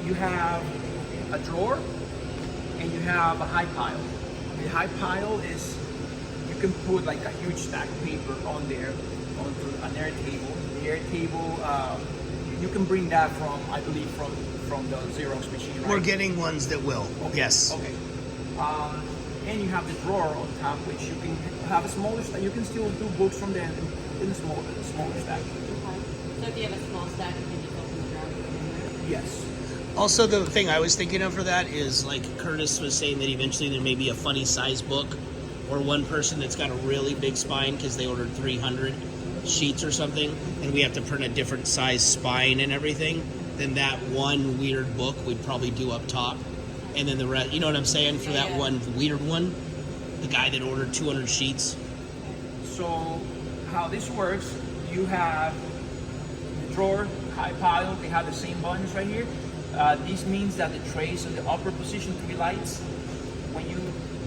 You have a drawer and you have a high pile. The high pile is, you can put like a huge stack of paper on there, onto an air table. The air table, you can bring that from, I believe, from the Xerox machine, right? We're getting ones that will. Okay. Yes. Okay. And you have the drawer on top, which you can have a smaller stack. You can still do books from there in a smaller stack. Okay. So if you have a small stack, you can just open the drawer and put it in there? Yes. Also, the thing I was thinking of for that is, like Curtis was saying, that eventually there may be a funny size book, or one person that's got a really big spine because they ordered 300 sheets or something, and we have to print a different size spine and everything. Then that one weird book we'd probably do up top, and then the rest. You know what I'm saying? For that one weird one, the guy that ordered 200 sheets. So how this works, you have the drawer, high pile, they have the same buttons right here. This means that the trays in the upper position, 3 lights, when you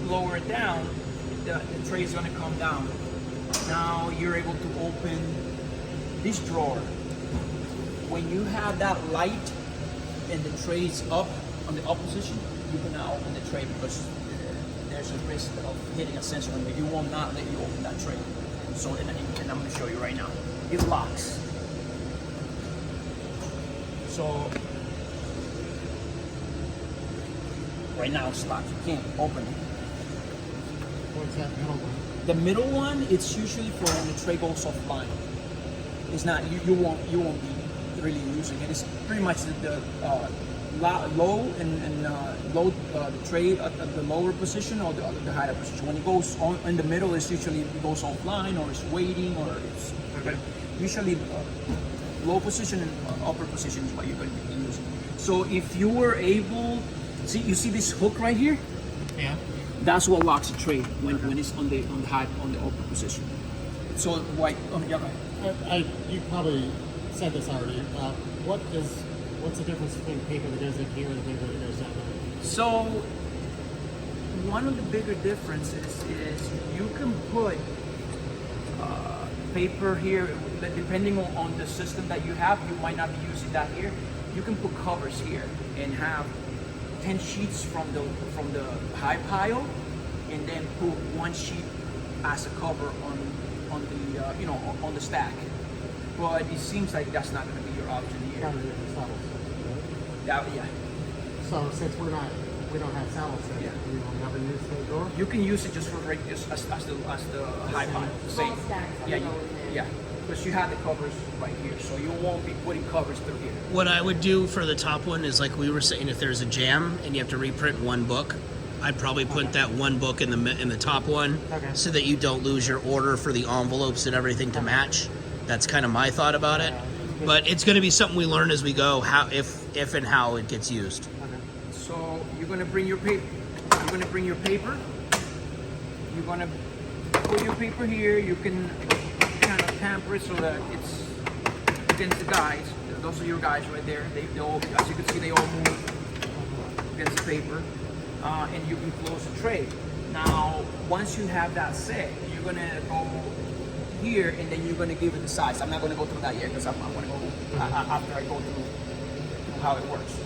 lower it down, the tray is going to come down. Now you're able to open this drawer. When you have that light and the tray is up on the up position, you can now open the tray, because there's a risk of hitting a sensor on it. It will not let you open that tray. So, and I'm going to show you right now. It locks. So right now it's locked. You can't open it. What's that middle one? The middle one, it's usually for when the tray goes offline. It's not, you won't be really using it. It's pretty much the low and low the tray at the lower position, or the higher position. When it goes on in the middle, it's usually it goes offline, or it's waiting, or it's usually low position and upper position is what you're going to be using. So if you were able, you see this hook right here? Yeah. That's what locks the tray when it's on the upper position. So white. You probably said this already. What's the difference between paper that goes in here and the paper that goes down there? So one of the bigger differences is you can put paper here, depending on the system that you have. You might not be using that here. You can put covers here and have 10 sheets from the high pile, and then put 1 sheet as a cover on the on the stack. But it seems like that's not going to be your option here. Probably different saddle sets, right? Yeah. So since we don't have saddle sets, Yeah. we will never use the drawer. You can use it just for just as the high pile. Small stacks Yeah, that go in there. yeah. Because you have the covers right here, so you won't be putting covers through here. What I would do for the top one is, like we were saying, if there's a jam and you have to reprint one book, I'd probably put that one book in the top one, so that you don't lose your order for the envelopes and everything to match. That's kind of my thought about it. But it's going to be something we learn as we go, how if and how it gets used. So you're gonna bring your paper. You're gonna bring your paper. You're gonna put your paper here. You can kind of tamper it so that it's against the guys. Those are your guys right there. They all, as you can see, they all move against the paper, and you can close the tray. Now, once you have that set, you're gonna go here, and then you're gonna give it the size. I'm not gonna go through that yet, because I'm gonna go after I go through how it works.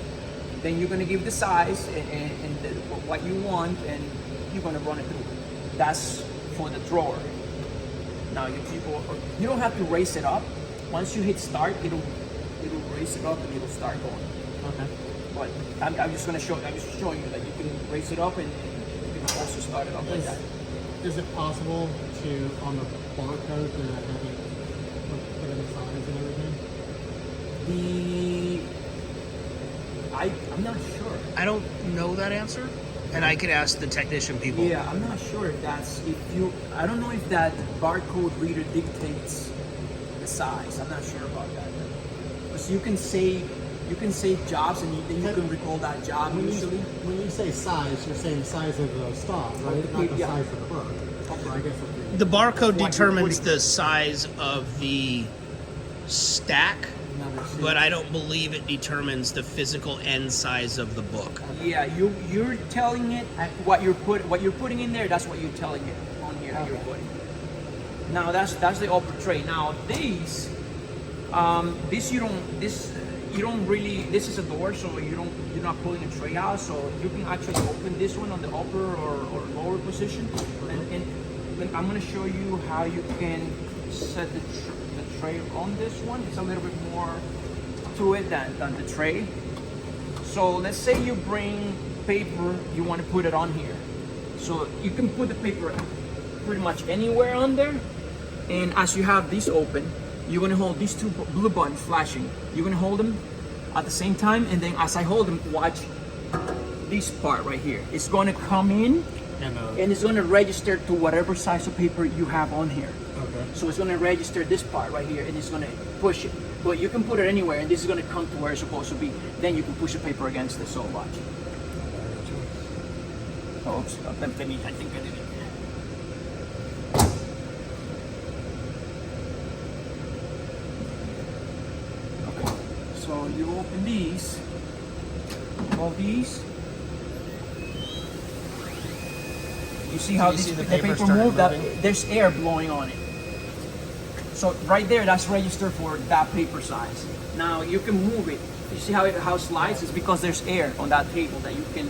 Then you're gonna give the size and what you want, and you're gonna run it through. That's for the drawer. Now you don't have to raise it up. Once you hit start, it'll raise it up and it'll start going. Okay. But I'm just showing you that you can raise it up, and you can also start it up like that. Is it possible to, on the barcode, to have it put in the size and everything? I'm not sure. I don't know that answer, and I could ask the technician people. Yeah, I'm not sure if I don't know if that barcode reader dictates the size. I'm not sure about that. Because you can save jobs, and then you can recall that job usually. When you say size, you're saying the size of the stock, right? Not the size of the book. I guess The barcode determines the size of the stack, but I don't believe it determines the physical end size of the book. Yeah, you're telling it what you're putting in there. That's what you're telling it on here. You're putting. Now that's the upper tray. Now these you don't really, this is a door, so you're not pulling a tray out, so you can actually open this one on the upper or lower position. And I'm gonna show you how you can set the tray on this one. It's a little bit more to it than the tray. So let's say you bring paper, you want to put it on here. So you can put the paper pretty much anywhere on there. And as you have this open, you're gonna hold these two blue buttons flashing. You're gonna hold them at the same time, and then as I hold them, watch this part right here. It's gonna come in and it's gonna register to whatever size of paper you have on here. Okay. So it's gonna register this part right here, and it's gonna push it. But you can put it anywhere, and this is gonna come to where it's supposed to be. Then you can push the paper against it, so watch. Oops, I think I did it. Okay, so you open these, all these. You see how You this, see the the paper paper started moved? That, moving? there's air blowing on it. So right there, that's registered for that paper size. Now you can move it. You see how it slides? It's because there's air on that table that you can.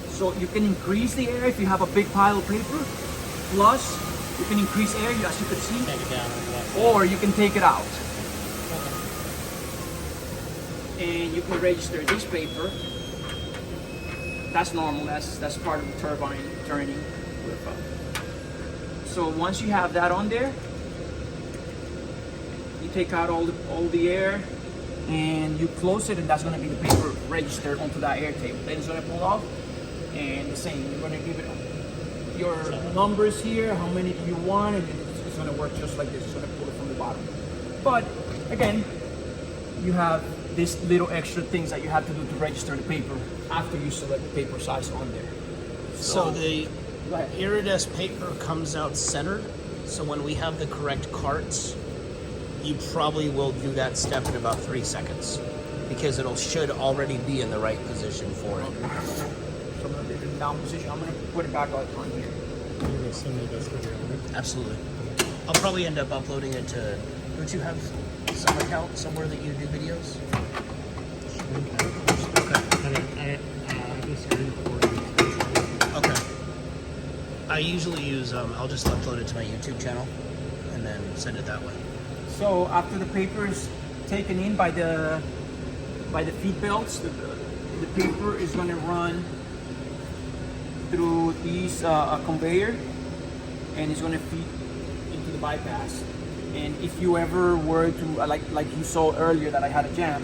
So you can increase the air if you have a big pile of paper. Plus, you can increase air, as you can see, Take it down. or you can take it out. And you can register this paper. That's normal. That's part of the turbine turning. So once you have that on there, you take out all the air, and you close it, and that's going to be the paper registered onto that air table. Then it's going to pull off, and the same. You're going to give it your numbers here, how many do you want, and it's going to work just like this. It's going to pull it from the bottom. But again, you have these little extra things that you have to do to register the paper after you select the paper size on there. So the Go ahead. iridescent paper comes out centered. So when we have the correct carts, you probably will do that step in about 3 seconds, because it should already be in the right position for it. So I'm going to leave it in down position. I'm going to put it back on here. You can send me this video. Absolutely. I'll probably end up uploading it to. Don't you have some account somewhere that you do videos? I do screen recording. Okay. I usually use. I'll just upload it to my YouTube channel, and then send it that way. So after the paper is taken in by the feed belts, the paper is going to run through these conveyor, and it's going to feed into the bypass. And if you ever were to like you saw earlier that I had a jam,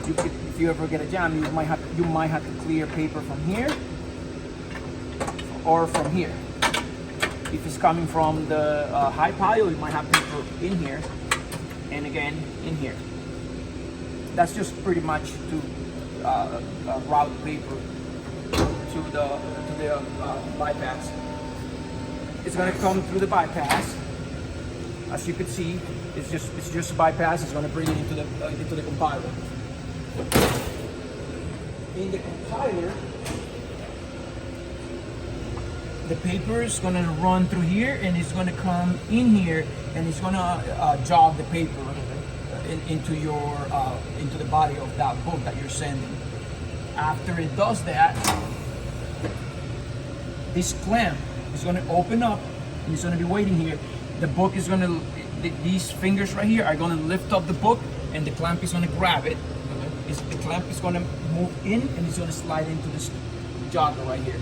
if you ever get a jam, you might have to clear paper from here or from here. If it's coming from the high pile, you might have paper in here, and again in here. That's just pretty much to route paper to the bypass. It's going to come through the bypass. As you can see, it's just a bypass. It's going to bring it into the compiler. In the compiler, the paper is going to run through here, and it's going to come in here, and it's going to jog the paper into the body of that book that you're sending. After it does that, this clamp is going to open up, and it's going to be waiting here. The book is going to, these fingers right here are going to lift up the book, and the clamp is going to grab it. The clamp is going to move in, and it's going to slide into this jogger right here.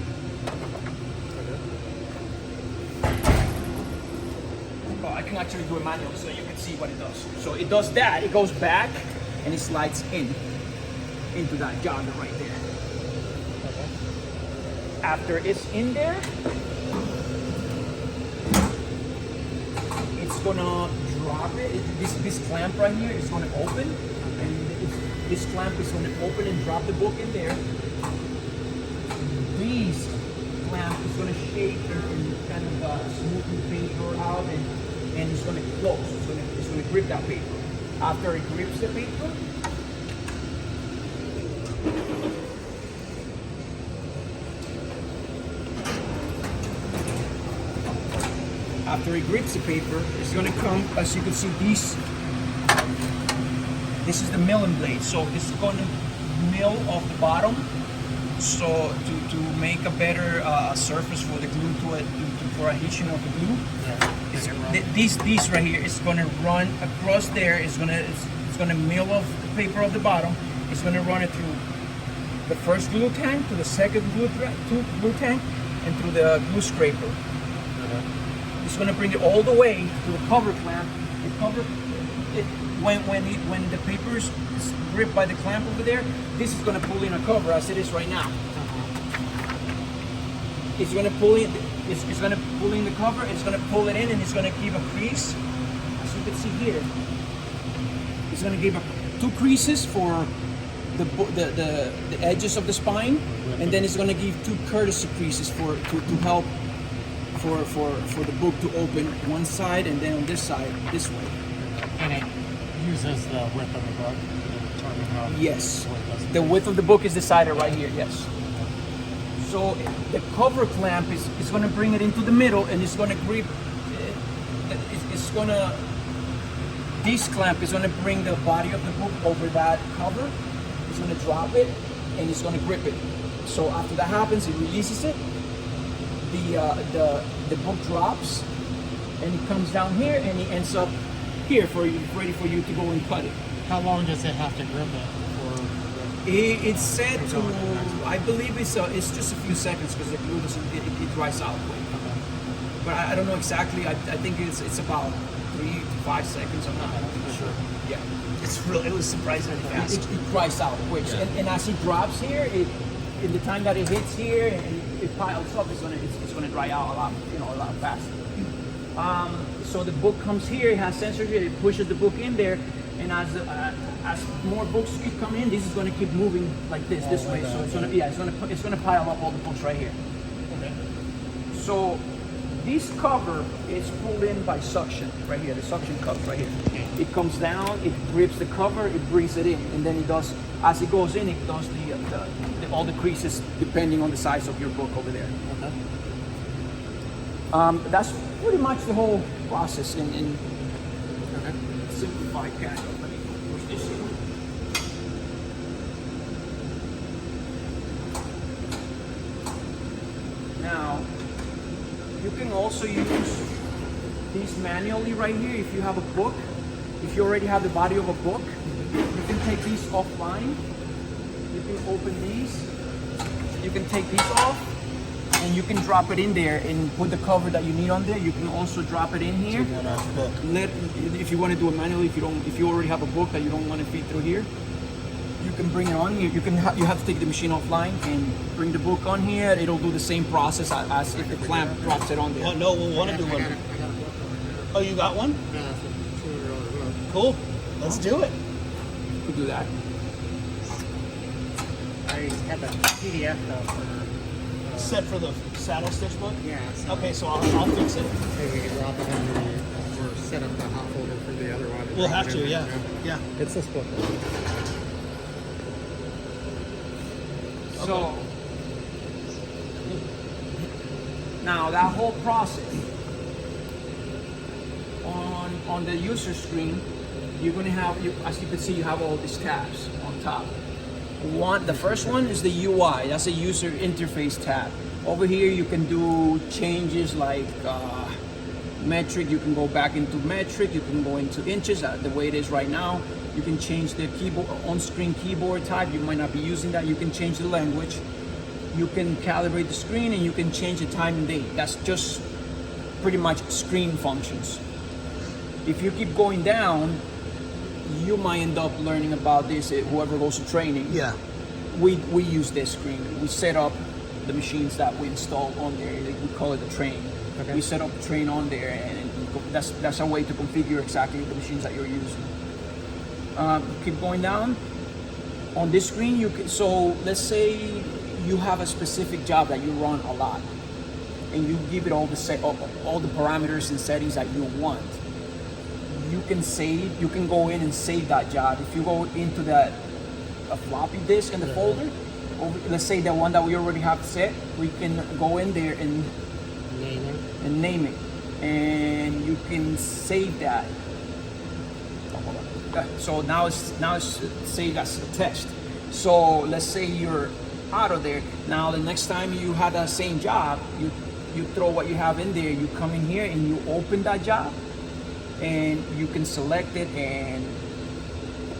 Oh, I can actually do it manually so you can see what it does. So it does that, it goes back, and it slides into that jogger right there. After it's in there, it's gonna drop it. This clamp right here is gonna open, and this clamp is gonna open and drop the book in there. This clamp is gonna shake and kind of smooth the paper out, and it's gonna close. It's gonna grip that paper. After it grips the paper, it's going to come, as you can see, This is the milling blade. So this is going to mill off the bottom, so to make a better surface for the glue for adhesion of the glue. This right here is going to run across there. It's going to mill off the paper of the bottom. It's going to run it through the first glue tank, to the second glue tank, and through the glue scraper. It's going to bring it all the way to the cover clamp. The cover, when the paper is gripped by the clamp over there, this is going to pull in a cover as it is right now. It's going to pull in. It's going to pull in the cover. It's going to pull it in, and it's going to give a crease, as you can see here. It's going to give two creases for the edges of the spine, and then it's going to give two courtesy creases to help for the book to open one side, and then on this side this way. And it uses the width of the book to determine how. Yes, the width of the book is decided right here. Yes. So the cover clamp is going to bring it into the middle, and it's going to grip. It's going to. This clamp is going to bring the body of the book over that cover. It's going to drop it, and it's going to grip it. So after that happens, it releases it. The book drops, and it comes down here, and it ends up here for you, ready for you to go and cut it. How long does it have to grip it? It's said to, I believe it's just a few seconds, because the glue doesn't, it dries out quick. But I don't know exactly. I think it's about 3 to 5 seconds. I'm not sure. Yeah, It was surprisingly fast. it dries out quick. Yeah. And as it drops here, in the time that it hits here and it piles up, it's gonna dry out a lot faster. So the book comes here. It has sensors here. It pushes the book in there, and as more books keep coming in, this is gonna keep moving like this way. So it's gonna pile up all the books right here. Okay. So this cover is pulled in by suction right here. The suction cup right here. It comes down. It grips the cover. It brings it in, and then it does. As it goes in, it does all the creases depending on the size of your book over there. Okay. That's pretty much the whole process in simplified cash. Let me push this in. Now, you can also use these manually right here if you have a book. If you already have the body of a book, you can take these offline. You can open these. You can take these off, and you can drop it in there and put the cover that you need on there. You can also drop it in here. If you want to do it manually, if you already have a book that you don't want to feed through here, you can bring it on. You have to take the machine offline and bring the book on here. It'll do the same process as if the clamp drops it on there. Oh, no, we'll want to do one. I got a book over here. Oh, you got one? Yeah, it's a $200 book. Cool. Let's do it. You can do that. I have a PDF though for. Set for the saddle stitch book? Yeah. So Okay, so I'll fix it. maybe we can drop it in or set up the hot folder for the other one. We'll have to, yeah. Yeah. It's this book. So now that whole process on the user screen, you're going to have, as you can see, you have all these tabs on top. The first one is the UI. That's a user interface tab. Over here, you can do changes like metric. You can go back into metric. You can go into inches, the way it is right now. You can change the keyboard, on-screen keyboard type. You might not be using that. You can change the language. You can calibrate the screen, and you can change the time and date. That's just pretty much screen functions. If you keep going down, you might end up learning about this. Whoever goes to training, Yeah. we use this screen. We set up the machines that we install on there. We call it the train. Okay. We set up the train on there, and that's a way to configure exactly the machines that you're using. Keep going down. On this screen, so let's say you have a specific job that you run a lot, and you give it all the parameters and settings that you want. You can go in and save that job. If you go into a floppy disk in the folder, let's say the one that we already have set, we can go in there and name it, and you can save that. So now it's say that's the test. So let's say you're out of there. Now the next time you have that same job, you throw what you have in there. You come in here and you open that job, and you can select it and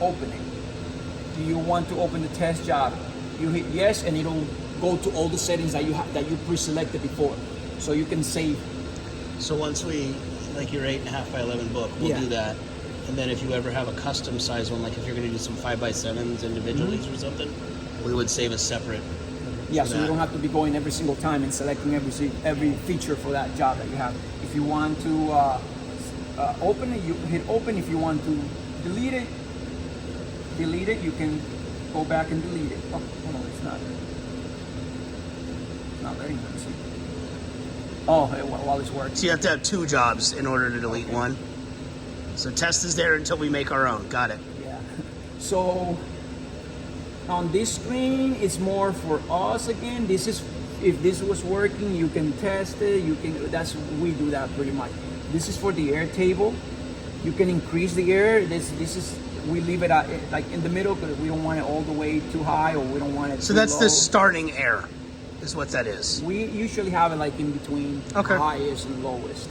open it. Do you want to open the test job? You hit yes, and it'll go to all the settings that you pre-selected before, so you can save. So once we, like your 8.5 by 11 book, we'll do that. And then if you ever have a custom size one, like if you're going to do some 5x7s individually or something, we would save a separate. Yeah, so you don't have to be going every single time and selecting every feature for that job that you have. If you want to open it, you hit open. If you want to delete it, you can go back and delete it. Oh no, it's not. It's not letting me see. Oh, while it's working. So you have to have 2 jobs in order to delete one. So test is there until we make our own. Got it. Yeah. So on this screen, it's more for us again. This is, if this was working, you can test it. You can. We do that pretty much. This is for the air table. You can increase the air. This is, we leave it at, like in the middle because we don't want it all the way too high, or we don't want it. So too that's low. the starting air, is what that is. We usually have it like in between highest and lowest.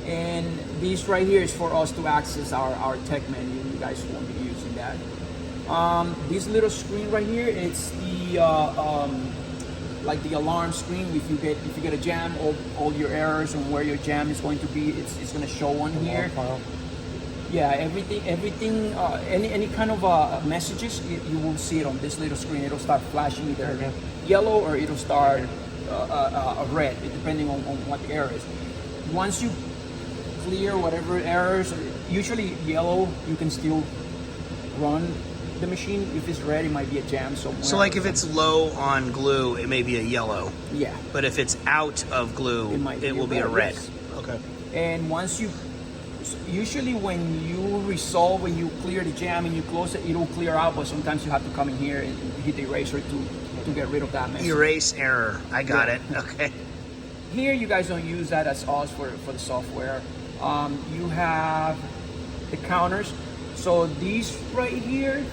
And this right here is for us to access our tech menu. You guys won't be using that. This little screen right here, it's the like the alarm screen. If you get a jam, all your errors and where your jam is going to be, it's going to show on here. Yeah, everything, any kind of messages, you will see it on this little screen. It'll start flashing either yellow or it'll start red, depending on what the error is. Once you clear whatever errors, usually yellow, you can still run the machine. If it's red, it might be a jam somewhere. So like if it's low on glue, it may be a yellow. Yeah. But if it's out of glue, it will be a red. Yes. Okay. And once you, usually when you clear the jam and you close it, it'll clear out, but sometimes you have to come in here and hit the eraser to get rid of that message. Erase error. I got it. Okay. Here, you guys don't use that as us for the software. You have the counters. So these right here,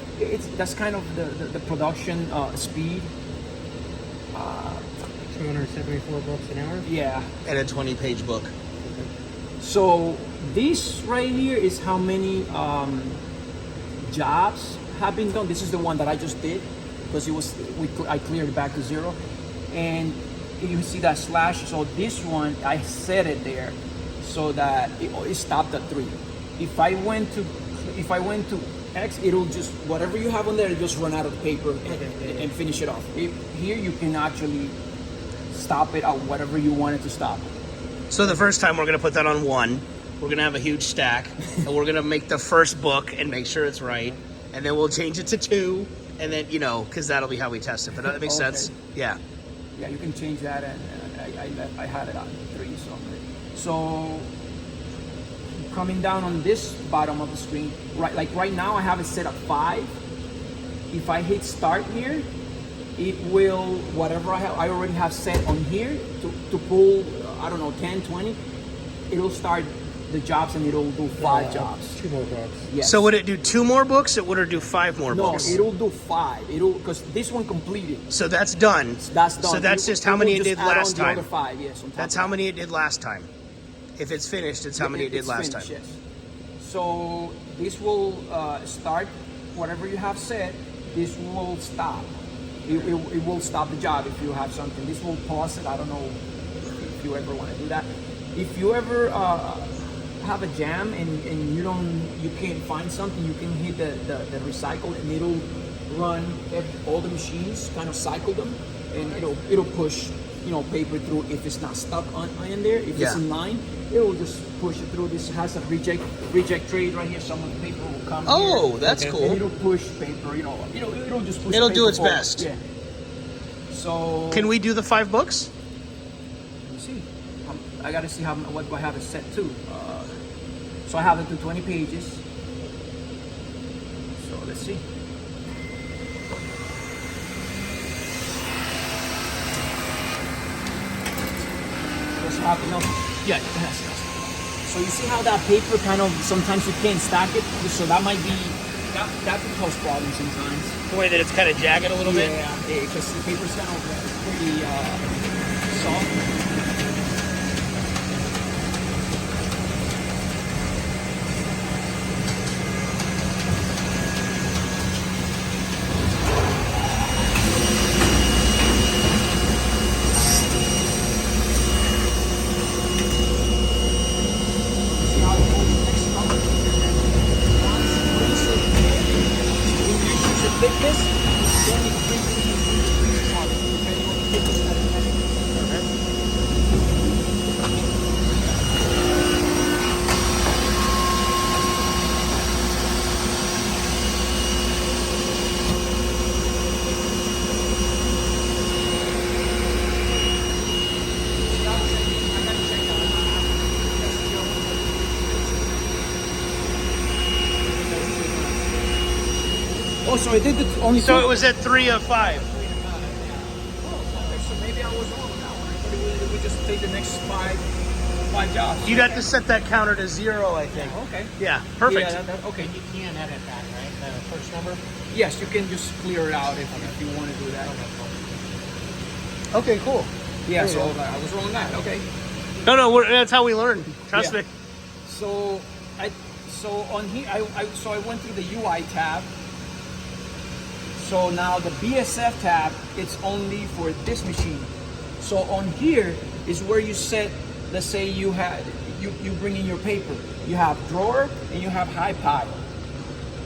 that's kind of the production speed. 274 books an hour. Yeah. And a 20-page book. So this right here is how many jobs have been done. This is the one that I just did because I cleared it back to 0, and you see that slash. So this one, I set it there so that it stopped at 3. If I went to X, it'll just, whatever you have on there, it'll just run out of paper and finish it off. Here you can actually stop it at whatever you want it to stop. So the first time we're going to put that on 1. We're going to have a huge stack, and we're going to make the first book and make sure it's right, and then we'll change it to 2, and then, because that'll be how we test it. But that makes sense. Yeah. Yeah, you can change that, and I had it on 3. So coming down on this bottom of the screen, right now I have it set at 5. If I hit start here, it will, whatever I already have set on here to pull, I don't know, 10, 20, it'll start the jobs and it'll do 5 jobs. 2 more books. Yes. So would it do 2 more books, or would it do 5 more books? No, it'll do 5. Because this one completed. So that's done. That's done. So that's just how many it did last time. The other 5, yes. That's how many it did last time. If it's finished, it's how many it did last time. Yes. So this will start whatever you have set. This will stop. It will stop the job if you have something. This will pause it. I don't know if you ever want to do that. If you ever have a jam and you can't find something, you can hit the recycle and it'll run all the machines, kind of cycle them, and it'll push paper through if it's not stuck in there. If it's in line, it'll just push it through. This has a reject trade right here. Some of the paper will come. Oh, here, that's cool. And it'll push paper. It'll just push. It'll paper do its forward. best. Yeah. So can we do the 5 books? Let me see. I got to see what I have it set to. So I have it to 20 pages. So let's see. Does it have enough? Yeah, it has enough. So you see how that paper kind of, sometimes you can't stack it, so that might be, that could cause problems sometimes. The way that it's kind of jagged a little bit. Yeah, because the paper's kind of pretty soft. Thickness, then you bring the part, depending on the thickness that it has. Oh, so it did only So two? it was at 3 of 5. Oh, okay, so maybe I was wrong on that one. I thought we just take the next five jobs. You'd have to set that counter to 0, I think. Okay. Yeah, perfect. Yeah, okay. You can edit that, right? The first number? Yes, you can just clear it out if you want to do that. Okay, cool. Yeah, so I was wrong on that. Okay. No, that's how we learn. Trust Yeah. me. So on here, I went through the UI tab. So now the BSF tab, it's only for this machine. So on here is where you set, let's say you bring in your paper. You have drawer and you have high pile.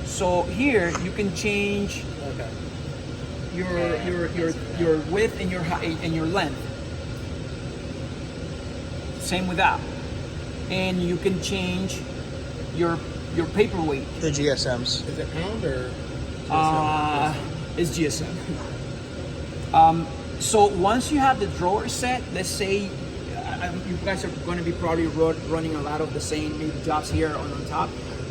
So here you can change your width and your height and your length. Same with that. And you can change your paper weight. The GSMs. Is it pound or? It's GSM. So once you have the drawer set, let's say you guys are going to be probably running a lot of the same maybe jobs here on top.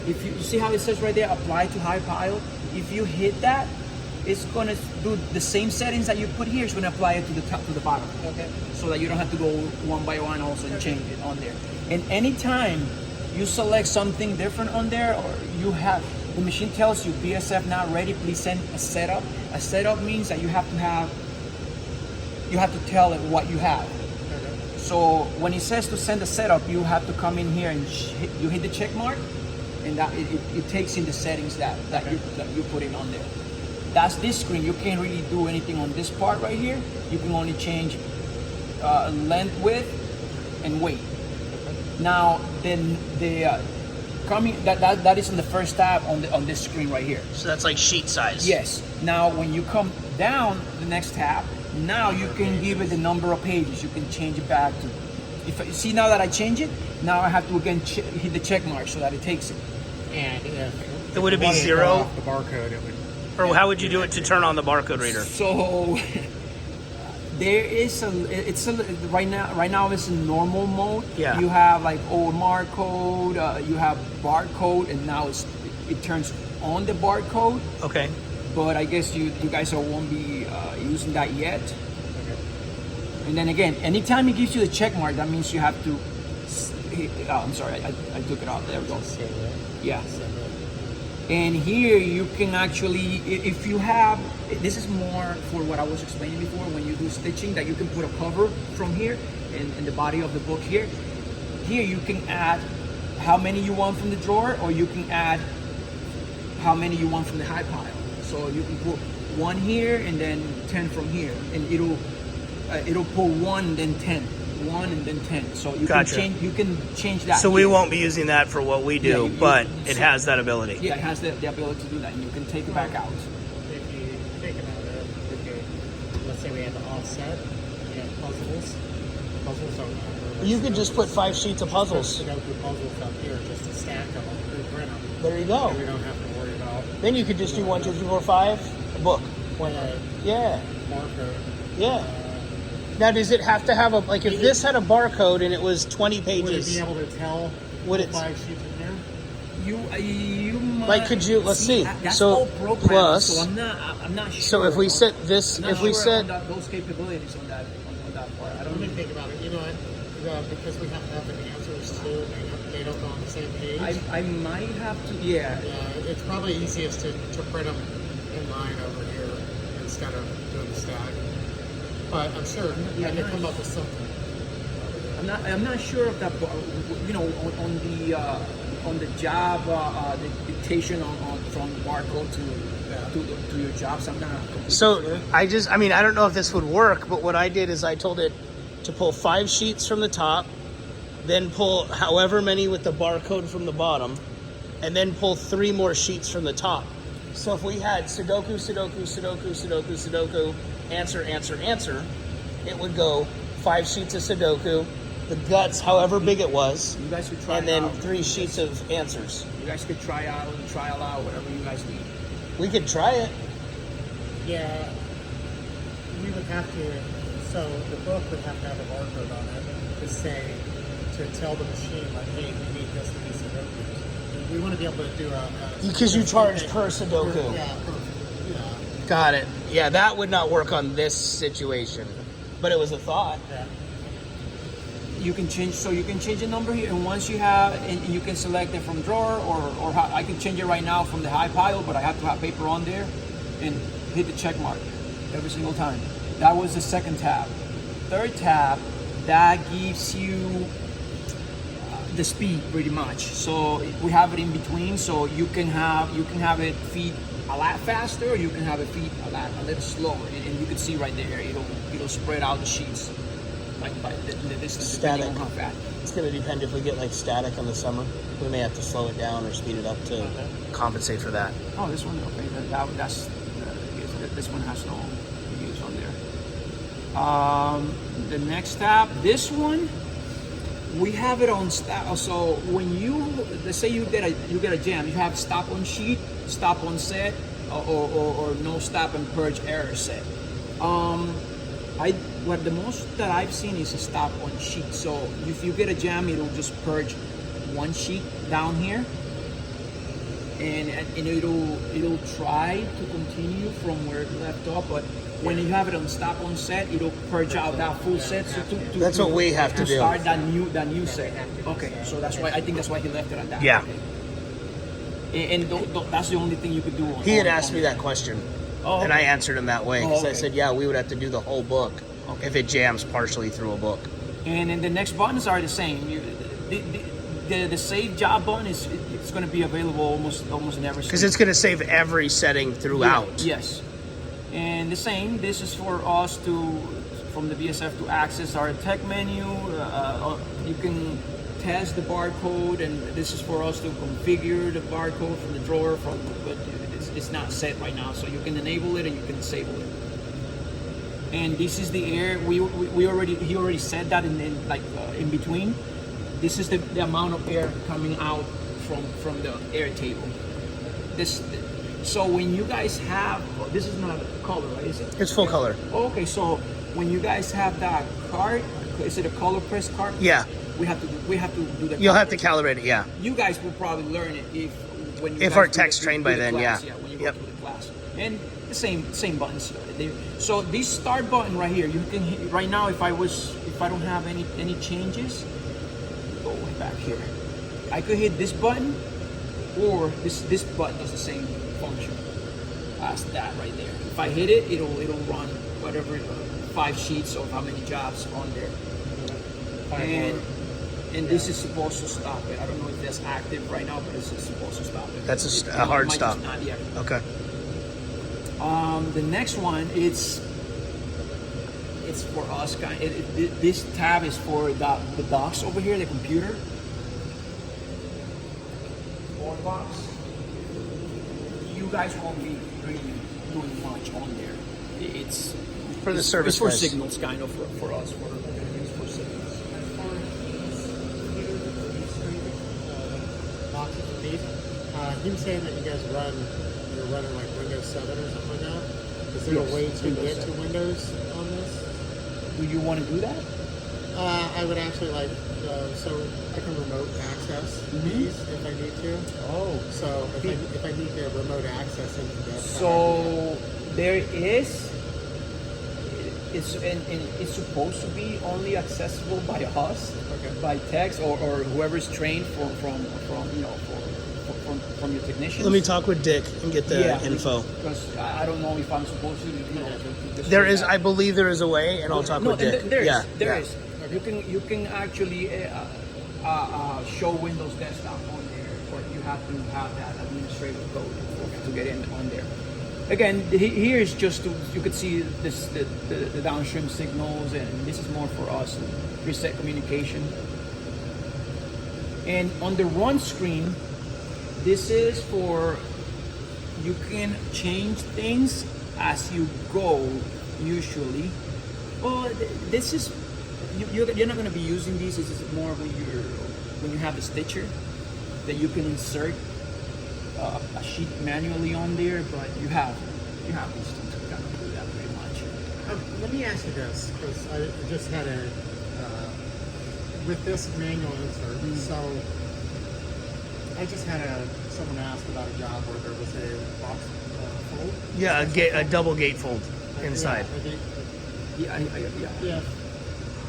If you see how it says right there, apply to high pile. If you hit that, it's going to do the same settings that you put here. It's going to apply it to the top to the bottom. Okay. So that you don't have to go one by one also and change it on there. And anytime you select something different on there, or you have the machine tells you BSF not ready, please send a setup. A setup means that you have to tell it what you have. Okay. So when it says to send a setup, you have to come in here and you hit the check mark, and that it takes in the settings that you put in on there. That's this screen. You can't really do anything on this part right here. You can only change length, width, and weight. Now then that is in the first tab on this screen right here. So that's like sheet size. Yes. Now when you come down the next tab, now you can give it the number of pages. You can change it back to. If you see now that I change it, now I have to again hit the check mark so that it takes it. And if would it be wanted to 0? go off the barcode, it would. Or how would you do it to turn on the barcode reader? So there is right now it's in normal mode. Yeah. You have like OMR code, you have barcode, and now it turns on the barcode. Okay. But I guess you guys won't be using that yet. Okay. And then again, anytime it gives you the check mark, that means you have to. Oh, I'm sorry, I took it off. There we go. Yeah. And here you can actually, if you have, this is more for what I was explaining before, when you do stitching, that you can put a cover from here in the body of the book here. Here you can add how many you want from the drawer, or you can add how many you want from the high pile. So you can put 1 here and then 10 from here, and it'll pull 1 then 10, 1 and then 10. So you Gotcha. can change that. So we here. won't be using that for what we do, but it has that ability. Yeah, it has the ability to do that, and you can take it back out. If you think about it, let's say we had the offset, we have puzzles. Puzzles are. You could just put 5 sheets of puzzles. To go through puzzles up here, just to stack them on the print them. There you go. And we don't have to worry about. Then you could just do 1, 2, 3, 4, 5, a book. Yeah. Barcode. Yeah. Now, does it have to have a, like, if this had a barcode and it was 20 Would pages, it be able to tell would it, 5 sheets in there? You might, like, could you, let's see, That's so all programmed, plus, so I'm not sure. so if we set this, I'm not if we sure set, on those capabilities on that part. I don't Let me really think about it. You know what? because we have to have the answers too, they don't go on the same page. I might have to, yeah. Yeah, it's probably easiest to print them in line over here instead of doing the stack. But I'm sure I can come up with something. I'm not sure if that, you know, on the job, the dictation on from barcode to your jobs. I'm not completely So sure. I mean, I don't know if this would work, but what I did is I told it to pull 5 sheets from the top, then pull however many with the barcode from the bottom, and then pull 3 more sheets from the top. So if we had Sudoku, Sudoku, Sudoku, Sudoku, Sudoku, answer, answer, answer, it would go 5 sheets of Sudoku, the guts, however big it was, You guys could try and it then out. 3 sheets of answers. You guys could try out and trial out whatever you guys need. We could try it. Yeah, we would have to. So the book would have to have a barcode on it to say, to tell the machine like, hey, you need this to be Sudoku. We want to be able to do a Because you charge per Sudoku. Yeah. Got it. Yeah, that would not work on this situation, but it was a thought. Yeah. You can change, so you can change the number here, and once you have, and you can select it from drawer, or I can change it right now from the high pile, but I have to have paper on there, and hit the check mark every single time. That was the second tab. Third tab, that gives you the speed pretty much. So we have it in between, so you can have it feed a lot faster, or you can have it feed a little slower, and you can see right there, it'll spread out the sheets. Like by the distance, Static. depending on how fast. It's going to depend if we get like static in the summer. We may have to slow it down or speed it up to compensate for that. Oh, this one, okay. That's this one has no use on there. The next tab, this one, we have it on stop. So when let's say you get a jam, you have stop on sheet, stop on set, or no stop and purge error set. What the most that I've seen is a stop on sheet. So if you get a jam, it'll just purge one sheet down here, and it'll try to continue from where it left off. But when you have it on stop on set, it'll purge out that full set. So That's what we have to do. Start that new set. Okay, so that's why he left it at that. Yeah. Okay. And that's the only thing you could do. He had asked me that question, Oh, and I answered him that way because I okay. said, yeah, we would have to do the whole book if it jams partially through a book. And then the next buttons are the same. The save job button it's going to be available almost in every. Because it's going to save every setting throughout. Yes. And the same. This is for us from the BSF to access our tech menu. You can test the barcode, and this is for us to configure the barcode from the drawer. But it's not set right now, so you can enable it and you can disable it. And this is the air. He already said that in between. This is the amount of air coming out from the air table. So when you guys have, this is not color, right? Is it? It's full color. Oh, okay, so when you guys have that card, is it a color press card? Yeah. We have to do that. You'll have to calibrate it, yeah. You guys will probably learn it when you If guys our do tech's the- trained do by the then, class, yeah. when you Yep. go through the class. And the same buttons. So this start button right here, you can hit right now. If I don't have any changes, go back here. I could hit this button, or this button does the same function as that right there. If I hit it, it'll run whatever 5 sheets of how many jobs on there. And this is supposed to stop it. I don't know if that's active right now, but it's supposed to stop it. That's It a hard might stop. just not yet. Okay. The next one, it's for us. This tab is for the box over here, the computer. Board box. You guys won't be really doing much on there. It's For the service It's for guys. signals, kind of for us. It's for signals. Boxes of these. He was saying that you're running like Windows 7 or something like that. Is there Yes, a way to Windows get 7. to Windows on this? Do you want to do that? I would actually like, so I can remote access these if I need to. Oh. So if I need to remote access into the desktop, So there is, and it's supposed to be only accessible by us, Okay. by text or whoever's trained from from your technicians. Let me talk with Dick and get the info. Because I don't know if I'm supposed to. To There say is, that. I believe there is a way, and I'll talk No, with Dick. and there is. yeah, There yeah. is. You can actually show Windows Desktop on there, or you have to have that administrative code to get in on there. Again, here is just to, you could see this the downstream signals, and this is more for us reset communication. And on the run screen, this is for, you can change things as you go usually. Well, this is you're not going to be using these. This is more when you have the stitcher that you can insert a sheet manually on there, but you have these things to kind of do that pretty much. Let me ask you this, because I just had a with this manual insert. So I just had someone ask about a job where there was a box fold. Yeah, a double gatefold inside. Yeah.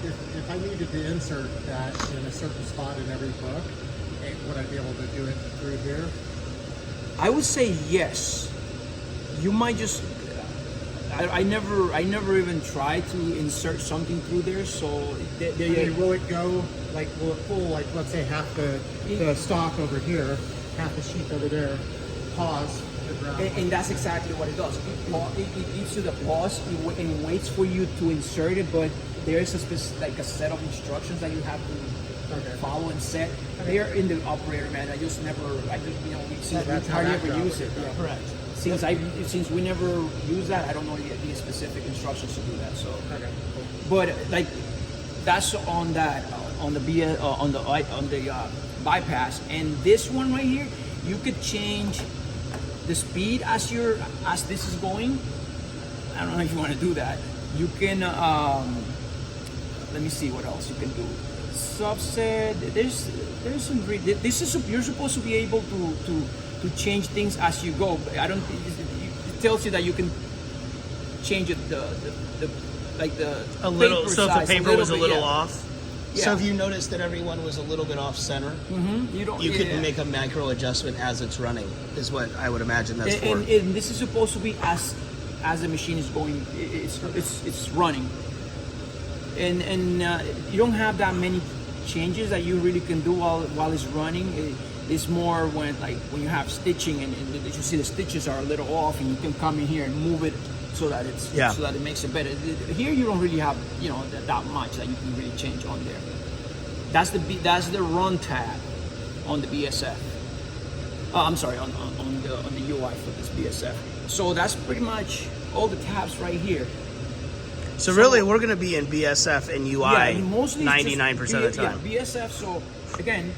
If I needed to insert that in a certain spot in every book, would I be able to do it through here? I would say yes. You might just. I never even tried to insert something through there. So Will it go like? Will it pull like? Let's say half the stock over here, half the sheet over there. Pause. and that's exactly what it does. It gives you the pause and waits for you to insert it, but there is a set of instructions that you have to follow and set. They're in the operator manual. Since we hardly ever use it. Yeah. Correct. Since we never use that, I don't know the specific instructions to do that. So, Okay, cool. but like that's on the bypass, and this one right here, you could change the speed as this is going. I don't know if you want to do that. You can let me see what else you can do. Subset. There's some. You're supposed to be able to change things as you go. I don't. It tells you that you can change it A little. So if the size, paper was a little yeah. off. Yeah. So if you noticed that everyone was a little bit off center, you could make a macro adjustment as it's running. Is what I would imagine that's for. And this is supposed to be as the machine is going. It's running. And you don't have that many changes that you really can do while it's running. It's more when you have stitching and you see the stitches are a little off, and you can come in here and move it so that so that it makes it better. Here you don't really have that much that you can really change on there. That's the run tab on the BSF. I'm sorry, on the UI for this BSF. So that's pretty much all the tabs right here. So really, we're going to be in BSF and UI mostly 99% of the time. Yeah, BSF. So again,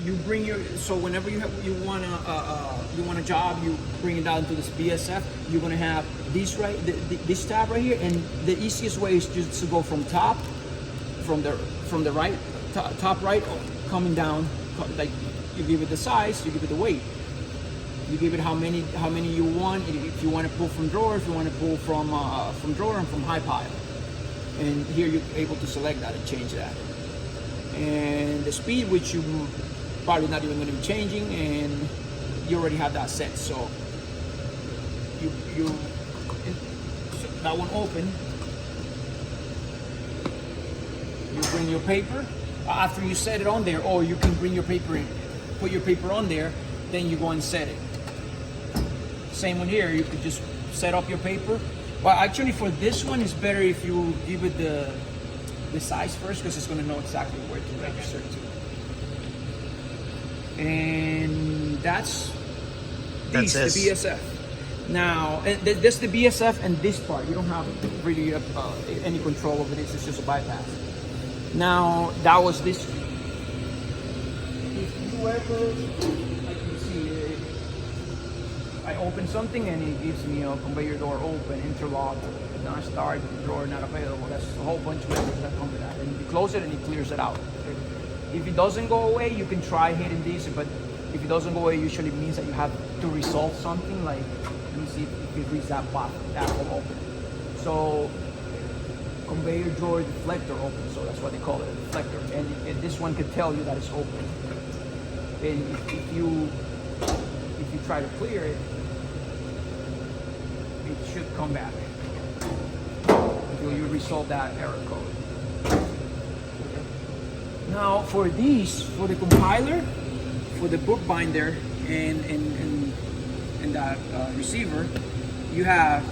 you bring whenever you want a job, you bring it down to this BSF. You're going to have this tab right here, and the easiest way is just to go from the right top right coming down. Like you give it the size, you give it the weight. You give it how many you want. If you want to pull from drawer, if you want to pull from drawer and from high pile, and here you're able to select that and change that. And the speed, which you probably not even going to be changing, and you already have that set. So you that one open. You bring your paper after you set it on there, or you can bring your paper in, put your paper on there, then you go and set it. Same one here, you could just set up your paper. Well, actually for this one, it's better if you give it the size first, because it's going to know exactly where to register to. And that's the BSF. Now, that's the BSF and this part. You don't have really any control over this. It's just a bypass. Now, that was this. If you ever, like you see, I open something and it gives me a conveyor door open, interlock, not start, drawer not available. That's a whole bunch of errors that come with that. And you close it and it clears it out. If it doesn't go away, you can try hitting this, but if it doesn't go away, it usually means that you have to resolve something. Like, let me see if it reads that box, that will open. So conveyor door deflector open, so that's what they call it, a deflector. And this one can tell you that it's open. And if you try to clear it, it should come back until you resolve that error code. Now for the compiler, for the bookbinder and that receiver, you have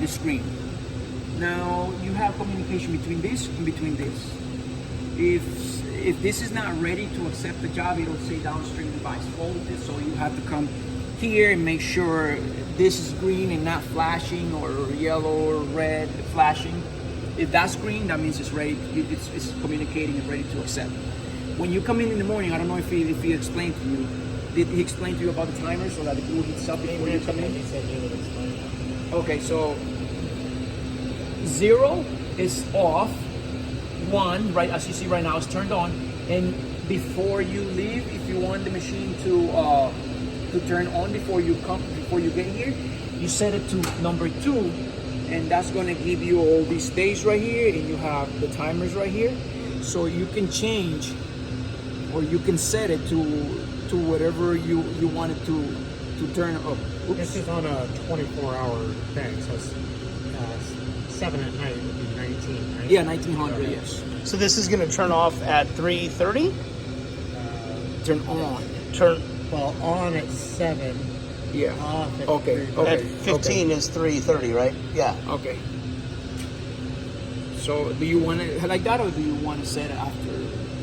this screen. Now you have communication between this and between this. If this is not ready to accept the job, it'll say downstream device faulted, so you have to come here and make sure this is green and not flashing, or yellow or red flashing. If that's green, that means it's ready. It's communicating and ready to accept. When you come in the morning, I don't know if he explained to you. Did he explain to you about the timer so that the glue heats up before you come in? He said he would explain that. Okay, so 0 is off. 1, right, as you see right now, is turned on. And before you leave, if you want the machine to turn on before you get here, you set it to number 2, and that's going to give you all these days right here, and you have the timers right here, so you can change or you can set it to whatever you want it to turn up. Oops. This is on a 24-hour thing, so it's, 7 at night would be 19, right? Yeah, 1900, yes. So this is going to turn off at 3:30. Turn on. Turn Well, on at 7, Yeah. off at Okay. 3. Okay. at 15 is 3:30, right? Yeah. Okay. So do you want it like that, or do you want to set it after?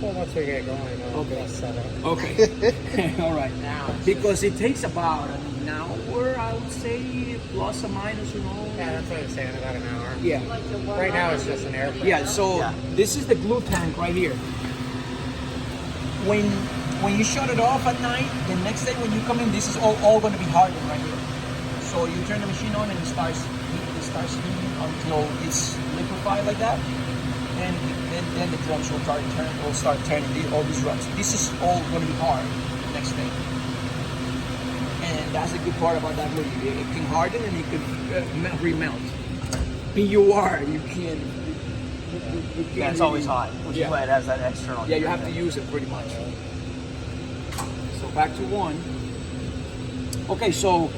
Well, once we get going, Okay. I'll set up. Okay. All right. Now it's Because it takes about an hour, I would say, plus or minus, Yeah, that's what I'm saying, about an hour. Yeah. Like to warm Right now up it's just an airplane. Yeah. So Yeah. this is the glue tank right here. When you shut it off at night, the next day when you come in, this is all going to be hardened right here. So you turn the machine on and it starts heating until it's liquefied like that, and then the drums will start turning all these drums. This is all going to be hard the next day, and that's the good part about that glue. It can harden and it can remelt. PUR, you can't. You can't Yeah, it's always really- hot, which Yeah. is why it has that external. Yeah, you heater have to thing. use it pretty much. So back to 1. Okay, so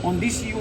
on this